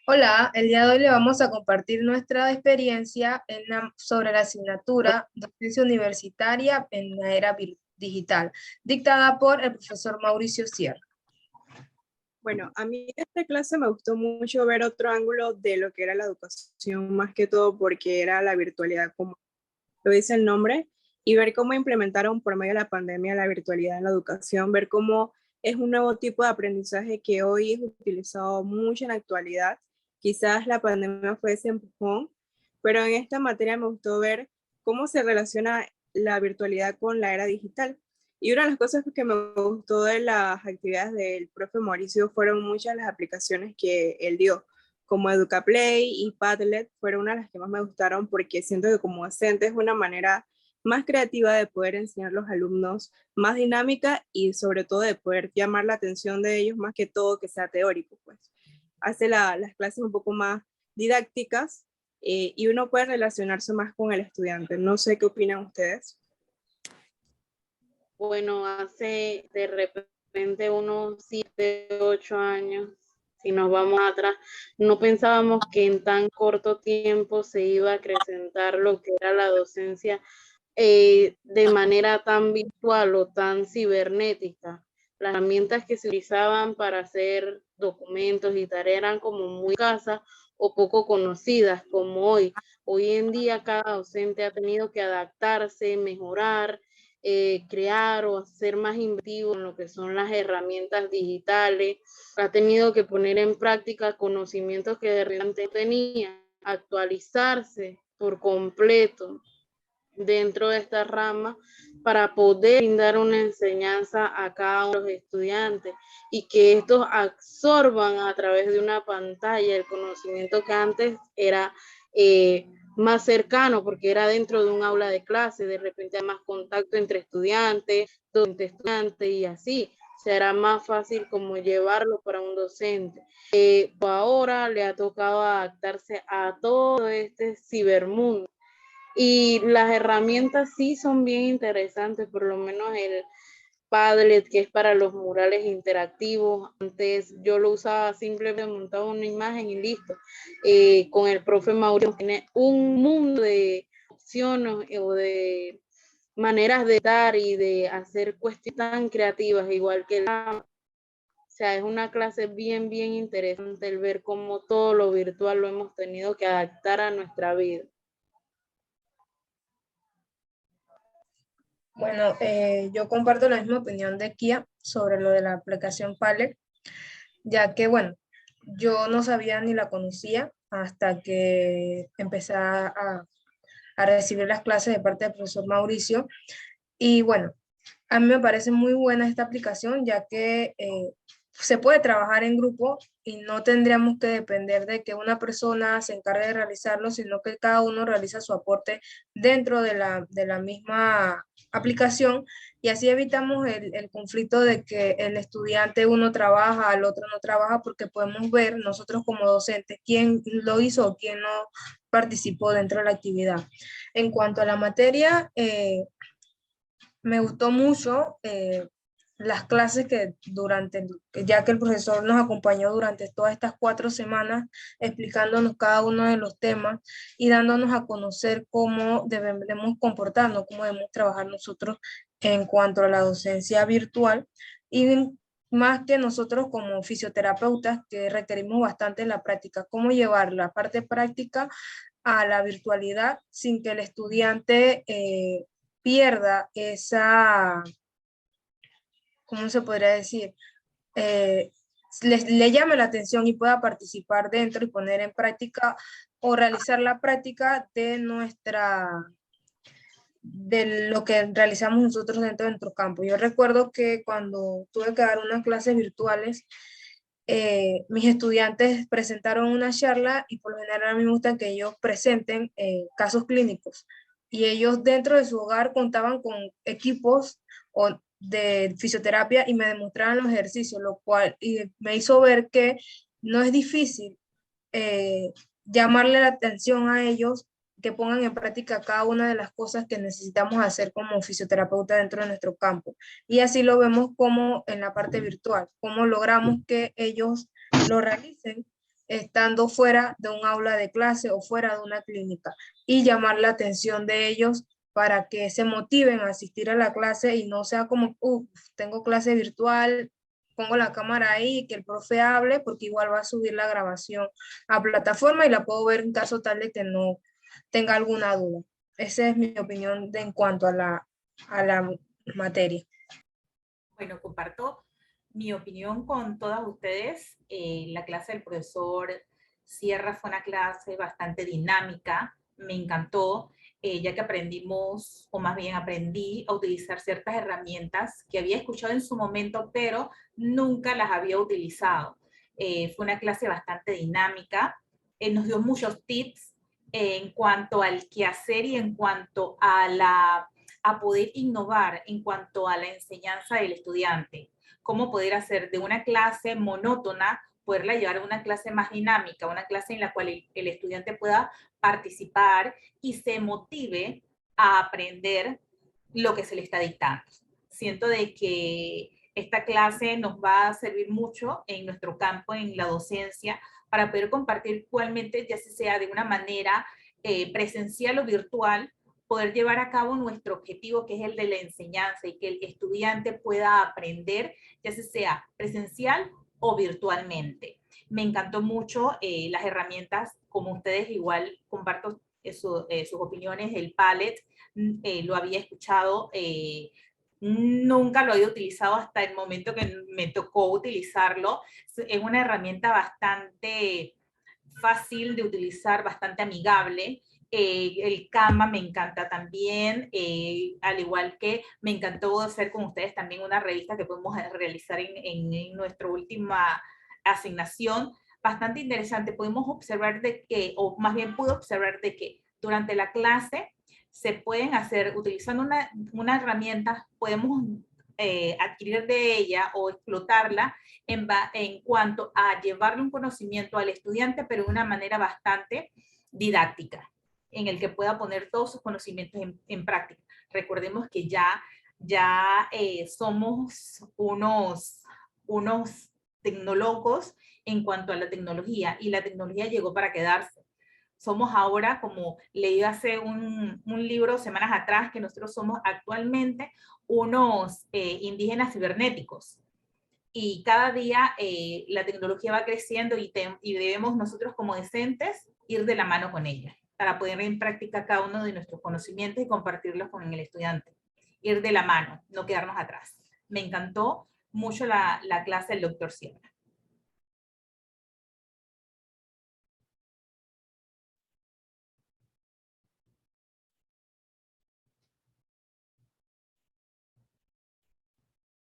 Hola, el día de hoy le vamos a compartir nuestra experiencia sobre la asignatura Docencia Universitaria en la Era Digital, dictada por el profesor Mauricio Sierra. Bueno, a mí esta clase me gustó mucho ver otro ángulo de lo que era la educación, más que todo porque era la virtualidad, como lo dice el nombre, y ver cómo implementaron por medio de la pandemia la virtualidad en la educación, ver cómo es un nuevo tipo de aprendizaje que hoy es utilizado mucho en la actualidad. Quizás la pandemia fue ese empujón, pero en esta materia me gustó ver cómo se relaciona la virtualidad con la era digital. Y una de las cosas que me gustó de las actividades del profe Mauricio fueron muchas las aplicaciones que él dio, como EducaPlay y Padlet fueron una de las que más me gustaron porque siento que como docente es una manera más creativa de poder enseñar a los alumnos, más dinámica y sobre todo de poder llamar la atención de ellos más que todo que sea teórico, pues. Hace las clases un poco más didácticas y uno puede relacionarse más con el estudiante. No sé qué opinan ustedes. Bueno, hace de repente unos 7, 8 años, si nos vamos atrás, no pensábamos que en tan corto tiempo se iba a acrecentar lo que era la docencia de manera tan virtual o tan cibernética. Las herramientas que se utilizaban para hacer documentos y tareas eran como muy escasas o poco conocidas como hoy. Hoy en día cada docente ha tenido que adaptarse, mejorar, crear o ser más inventivo en lo que son las herramientas digitales, ha tenido que poner en práctica conocimientos que de repente tenía, actualizarse por completo dentro de esta rama para poder brindar una enseñanza a cada uno de los estudiantes y que estos absorban a través de una pantalla el conocimiento que antes era más cercano porque era dentro de un aula de clase, de repente hay más contacto entre estudiantes, docente, estudiante y así. Será más fácil como llevarlo para un docente. Ahora le ha tocado adaptarse a todo este cibermundo. Y las herramientas sí son bien interesantes, por lo menos el Padlet, que es para los murales interactivos. Antes yo lo usaba simplemente montaba una imagen y listo. Con el profe Mauricio tiene un mundo de opciones o de maneras de dar y de hacer cuestiones tan creativas, igual que la... O sea, es una clase bien, bien interesante el ver cómo todo lo virtual lo hemos tenido que adaptar a nuestra vida. Bueno, yo comparto la misma opinión de Kia sobre lo de la aplicación Padlet, ya que, bueno, yo no sabía ni la conocía hasta que empecé a recibir las clases de parte del profesor Mauricio. Y bueno, a mí me parece muy buena esta aplicación, ya que se puede trabajar en grupo y no tendríamos que depender de que una persona se encargue de realizarlo, sino que cada uno realiza su aporte dentro de la misma aplicación y así evitamos el conflicto de que el estudiante uno trabaja, el otro no trabaja, porque podemos ver nosotros como docentes quién lo hizo o quién no participó dentro de la actividad. En cuanto a la materia, me gustó mucho las clases que ya que el profesor nos acompañó durante todas estas 4 semanas, explicándonos cada uno de los temas y dándonos a conocer cómo debemos comportarnos, cómo debemos trabajar nosotros en cuanto a la docencia virtual y más que nosotros como fisioterapeutas que requerimos bastante la práctica, cómo llevar la parte práctica a la virtualidad sin que el estudiante pierda esa, ¿cómo se podría decir? Eh, le llame la atención y pueda participar dentro y poner en práctica o realizar la práctica de lo que realizamos nosotros dentro de nuestro campo. Yo recuerdo que cuando tuve que dar unas clases virtuales, mis estudiantes presentaron una charla y por lo general a mí me gusta que ellos presenten casos clínicos y ellos dentro de su hogar contaban con equipos de fisioterapia y me demostraban los ejercicios, lo cual me hizo ver que no es difícil llamarle la atención a ellos, que pongan en práctica cada una de las cosas que necesitamos hacer como fisioterapeuta dentro de nuestro campo. Y así lo vemos como en la parte virtual, cómo logramos que ellos lo realicen estando fuera de un aula de clase o fuera de una clínica, y llamar la atención de ellos para que se motiven a asistir a la clase y no sea como, tengo clase virtual, pongo la cámara ahí, que el profe hable, porque igual va a subir la grabación a plataforma y la puedo ver en caso tal de que no tenga alguna duda. Esa es mi opinión en cuanto a la materia. Bueno, comparto mi opinión con todas ustedes. La clase del profesor Sierra fue una clase bastante dinámica, me encantó, ya que aprendimos, o más bien aprendí a utilizar ciertas herramientas que había escuchado en su momento, pero nunca las había utilizado. Fue una clase bastante dinámica, nos dio muchos tips en cuanto al qué hacer y en cuanto a poder innovar en cuanto a la enseñanza del estudiante. Cómo poder hacer de una clase monótona, poderla llevar a una clase más dinámica, una clase en la cual el estudiante pueda participar y se motive a aprender lo que se le está dictando. Siento de que esta clase nos va a servir mucho en nuestro campo, en la docencia, para poder compartir igualmente, ya sea de una manera presencial o virtual, poder llevar a cabo nuestro objetivo, que es el de la enseñanza, y que el estudiante pueda aprender, ya sea presencial o virtualmente. Me encantó mucho las herramientas, como ustedes igual comparto sus opiniones, el Padlet, lo había escuchado, nunca lo había utilizado hasta el momento que me tocó utilizarlo. Es una herramienta bastante fácil de utilizar, bastante amigable. El Canva me encanta también, al igual que me encantó hacer con ustedes también una revista que podemos realizar en nuestra última asignación, bastante interesante. Podemos observar de que, o más bien pude observar de que durante la clase se pueden hacer, utilizando una herramienta, podemos adquirir de ella o explotarla en cuanto a llevarle un conocimiento al estudiante, pero de una manera bastante didáctica, en el que pueda poner todos sus conocimientos en práctica. Recordemos que ya somos unos tecnólogos en cuanto a la tecnología, y la tecnología llegó para quedarse. Somos ahora, como leí hace un libro semanas atrás, que nosotros somos actualmente unos indígenas cibernéticos. Y cada día la tecnología va creciendo y debemos nosotros como docentes ir de la mano con ella para poner en práctica cada uno de nuestros conocimientos y compartirlos con el estudiante. Ir de la mano, no quedarnos atrás. Me encantó mucho la clase del doctor Sierra.